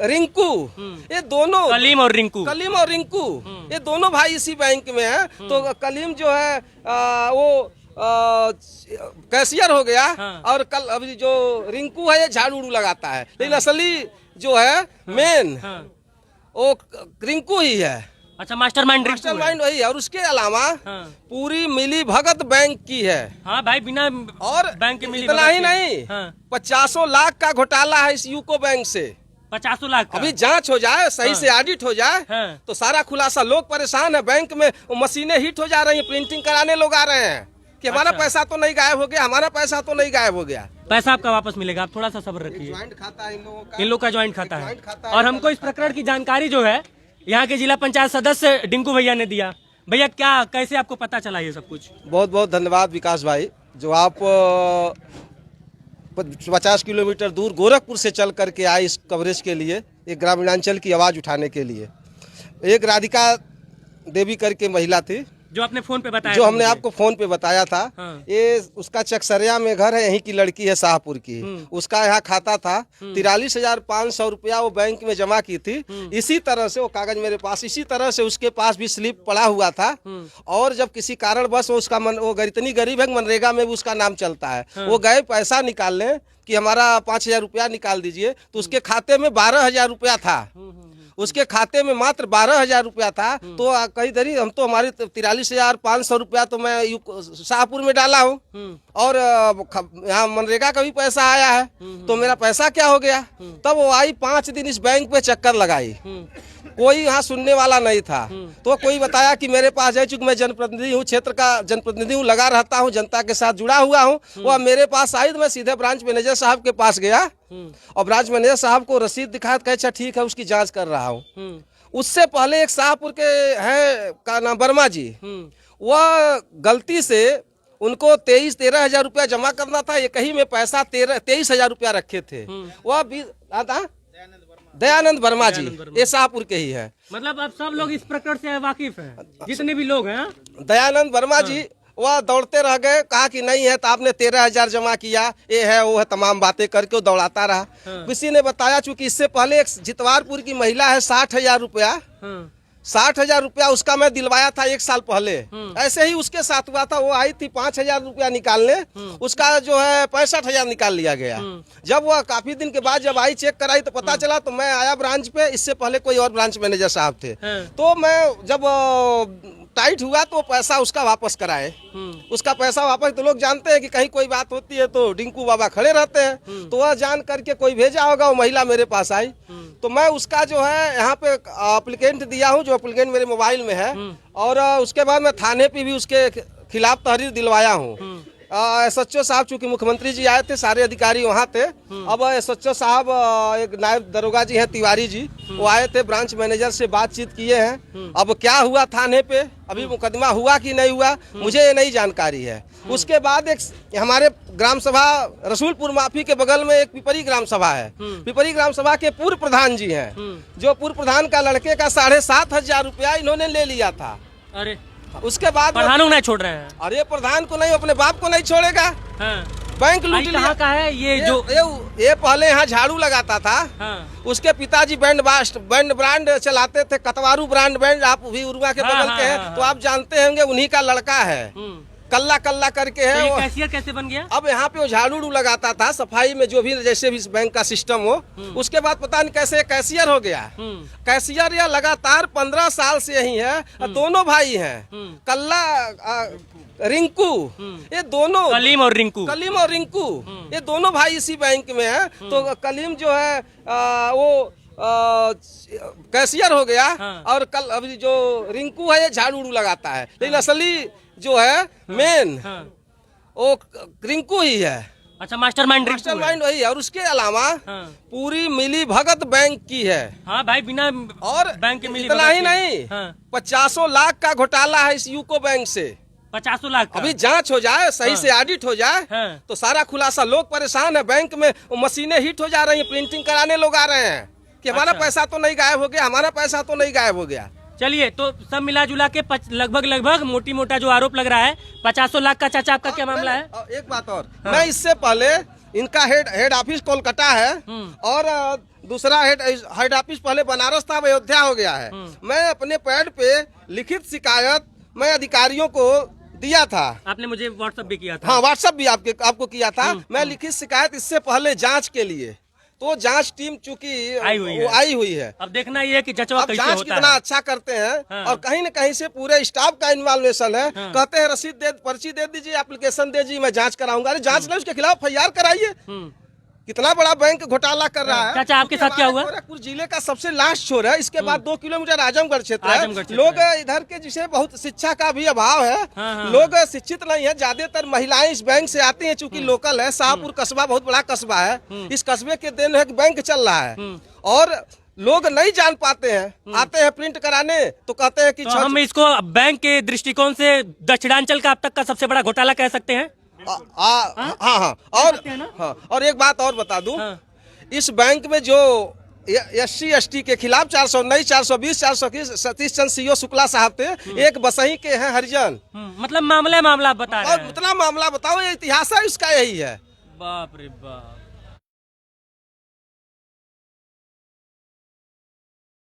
रिंकू, ये दोनों कलीम और रिंकू ये दोनों भाई इसी बैंक में है। तो कलीम जो है वो कैशियर हो गया। हाँ। और कल अभी जो रिंकू है ये झाड़ू उड़ू लगाता है, लेकिन असली जो है मेन वो रिंकू ही है। अच्छा, मास्टरमाइंड वही है। और उसके अलावा पूरी मिली भगत बैंक की है। हाँ भाई, बिना और बैंक के मिली इतना ही नहीं, 50 लाख का घोटाला है इस यूको बैंक से। 50 लाख का। अभी जांच हो जाए, सही से ऑडिट हो जाए तो सारा खुलासा। लोग परेशान है, बैंक में मशीनें हिट हो जा रही है, प्रिंटिंग कराने लोग आ रहे हैं कि हमारा पैसा तो नहीं गायब हो गया, हमारा पैसा तो नहीं गायब हो गया। पैसा आपका वापस मिलेगा, आप थोड़ा सा सब्र रखिए। ज्वाइंट खाता है इन लोग का ज्वाइंट खाता है। और हमको इस प्रकरण की जानकारी जो है यहाँ के जिला पंचायत सदस्य डिंकू भैया ने दिया। भैया, क्या कैसे आपको पता चला ये सब कुछ? बहुत बहुत धन्यवाद विकास भाई, जो आप 50 किलोमीटर दूर गोरखपुर से चल करके आए इस कवरेज के लिए, एक ग्रामीणांचल की आवाज़ उठाने के लिए। एक राधिका देवी करके महिला थी, जो आपने फोन पे बताया, जो हमने आपको फोन पे बताया था। ये उसका चकसरिया में घर है, यहीं की लड़की है, शाहपुर की। उसका यहाँ खाता था, 43,500 रुपया वो बैंक में जमा की थी। इसी तरह से वो कागज मेरे पास, इसी तरह से उसके पास भी स्लिप पड़ा हुआ था। और जब किसी कारणवश उसका वो इतनी गरीब है, मनरेगा में भी उसका नाम चलता है। वो गए पैसा निकालने कि हमारा 5,000 रुपया निकाल दीजिए, तो उसके खाते में 12,000 रुपया था। उसके खाते में मात्र 12,000 रुपया था। तो कई दरी हम तो हमारे 43,500 रुपया तो मैं शाहपुर में डाला हूँ, और यहाँ मनरेगा का भी पैसा आया है। तो मेरा पैसा क्या हो गया? तब वो आई 5 दिन इस बैंक पे चक्कर लगाई, कोई यहाँ सुनने वाला नहीं था। तो कोई बताया कि मेरे पास है, चूंकि मैं जनप्रतिनिधि हूँ, क्षेत्र का जनप्रतिनिधि हूँ, लगा रहता हूँ, जनता के साथ जुड़ा हुआ हूँ। वो मेरे पास आई तो मैं सीधे ब्रांच मैनेजर साहब के पास गया, और ब्रांच मैनेजर साहब को रसीद दिखाया, कहे अच्छा ठीक है, उसकी जांच कर रहा हूँ। उससे पहले एक शाहपुर के हैं का नाम वर्मा जी, वह गलती से उनको 13,000 रुपया जमा करना था, एक ही में पैसा 23,000 रुपया रखे थे। वह भी दयानंद वर्मा जी, ये शाहपुर के ही है। मतलब अब सब लोग इस प्रकरण से वाकिफ हैं, जितने भी लोग हैं। दयानंद वर्मा जी वह दौड़ते रह गए, कहा कि नहीं है तो आपने 13,000 जमा किया, ये है वो है, तमाम बातें करके वो दौड़ाता रहा। किसी ने बताया, चूंकि इससे पहले एक जितवारपुर की महिला है, 60,000 रुपया 60,000 रुपया उसका मैं दिलवाया था 1 साल पहले। ऐसे ही उसके साथ हुआ था, वो आई थी 5,000 रुपया निकालने, उसका जो है 65,000 निकाल लिया गया। जब वह काफी दिन के बाद जब आई, चेक कराई तो पता चला, तो मैं आया ब्रांच पे, इससे पहले कोई और ब्रांच मैनेजर साहब थे। तो मैं जब टाइट हुआ तो पैसा उसका वापस कराए, उसका पैसा वापस। तो लोग जानते हैं कि कहीं कोई बात होती है तो डिंकू बाबा खड़े रहते हैं। तो वह जान करके कोई भेजा होगा, वो महिला मेरे पास आई, तो मैं उसका जो है यहाँ पे एप्लीकेंट दिया हूँ, जो एप्लीकेंट मेरे मोबाइल में है। और उसके बाद मैं थाने पे भी उसके खिलाफ तहरीर दिलवाया हूँ। SHO साहब, चूंकि मुख्यमंत्री जी आए थे, सारे अधिकारी वहाँ थे। अब SHO साहब, एक नायब दरोगा जी हैं तिवारी जी, वो आए थे, ब्रांच मैनेजर से बातचीत किए हैं। अब क्या हुआ थाने पे, अभी मुकदमा हुआ कि नहीं हुआ, मुझे ये नहीं जानकारी है। उसके बाद एक हमारे ग्राम सभा रसूलपुर माफी के बगल में एक पिपरी ग्राम सभा है। पिपरी ग्राम सभा के पूर्व प्रधान जी हैं, जो पूर्व प्रधान का लड़के का 7,500 रुपया इन्होंने ले लिया था। अरे उसके बाद प्रधानों नहीं छोड़ रहे हैं। अरे प्रधान को नहीं, अपने बाप को नहीं छोड़ेगा। बैंक लूट लिया। कहाँ का है ये? जो ये पहले यहाँ झाड़ू लगाता था। उसके पिताजी बैंड ब्रांड चलाते थे, कतवारू ब्रांड, आप भी उरुआ के बगल के हैं, तो आप जानते होंगे, उन्हीं का लड़का है। कल्ला कल्ला करके है। तो कैशियर कैसे बन गया? अब यहाँ पे वो झाड़ू लगाता था, सफाई में जो भी जैसे भी बैंक का सिस्टम हो। उसके बाद पता नहीं कैसे कैशियर हो गया। कैशियर या लगातार 15 साल से यही है। दोनों भाई हैं, कल्ला रिंकू, ये दोनों कलीम और रिंकू ये दोनों भाई इसी बैंक में है। तो कलीम जो है वो कैशियर हो गया। और कल अभी जो रिंकू है, ये झाड़ू लगाता है, लेकिन असली जो है मेन वो रिंकू ही है। अच्छा, मास्टरमाइंड वही है। और उसके अलावा पूरी मिली भगत बैंक की है। हाँ भाई, बिना और बैंक के मिली इतना ही नहीं, 50 लाख का घोटाला है इस यूको बैंक से। 50 लाख। अभी जांच हो जाए, सही से ऑडिट हो जाए तो सारा खुलासा। लोग परेशान है, बैंक में मशीनें हिट हो जा रही है, प्रिंटिंग कराने लोग आ रहे हैं कि हमारा पैसा तो नहीं गायब हो गया, हमारा पैसा तो नहीं गायब हो गया। चलिए, तो सब मिला जुला के लगभग मोटी मोटा जो आरोप लग रहा है 50 लाख का। चाचा, आपका क्या मामला है? एक बात और, मैं इससे पहले इनका हेड ऑफिस कोलकाता है, और दूसरा हेड ऑफिस पहले बनारस था, अब अयोध्या हो गया है। मैं अपने पैड पे लिखित शिकायत मैं अधिकारियों को दिया था। आपने मुझे व्हाट्सएप भी किया था। हाँ, व्हाट्सएप भी आपको किया था। मैं लिखित शिकायत इससे पहले जांच के लिए, तो जांच टीम चूंकि आई हुई है। अब देखना ये है कि जचवा कैसे जांच होता कितना है। अच्छा करते हैं। हाँ। और कहीं न कहीं से पूरे स्टाफ का इन्वॉल्वेशन है। कहते हैं रसीद दे, पर्ची दे दीजिए, एप्लीकेशन दे दीजिए, मैं जांच कराऊंगा। अरे जांच नहीं, उसके खिलाफ FIR कराइए। कितना बड़ा बैंक घोटाला कर रहा है। चाचा, आपके साथ क्या हुआ? गोरखपुर जिले का सबसे लास्ट छोर है, इसके बाद 2 किलोमीटर आजमगढ़ क्षेत्र आजमगढ़ है। क्षेत्र लोग इधर के जिसे बहुत शिक्षा का भी अभाव है। लोग शिक्षित नहीं है, ज्यादातर महिलाएं इस बैंक से आती हैं, चूंकि लोकल है। शाहपुर कस्बा बहुत बड़ा कस्बा है। इस कस्बे के देन है कि बैंक चल रहा है और लोग नहीं जान पाते हैं। आते हैं प्रिंट कराने तो कहते हैं कि तो हम इसको बैंक के दृष्टिकोण से दक्षिणांचल का अब तक का सबसे बड़ा घोटाला कह सकते हैं। हाँ, और एक बात और बता दूं, इस बैंक में जो SC ST के खिलाफ 419, 420, 421 सतीश चंद्र CO शुक्ला साहब थे, एक बसही के हैं हरिजन। मतलब मामला बता रहे हैं। और उतना मामला बताओ, ये इतिहास है इसका, यही है। बाप रे बाप।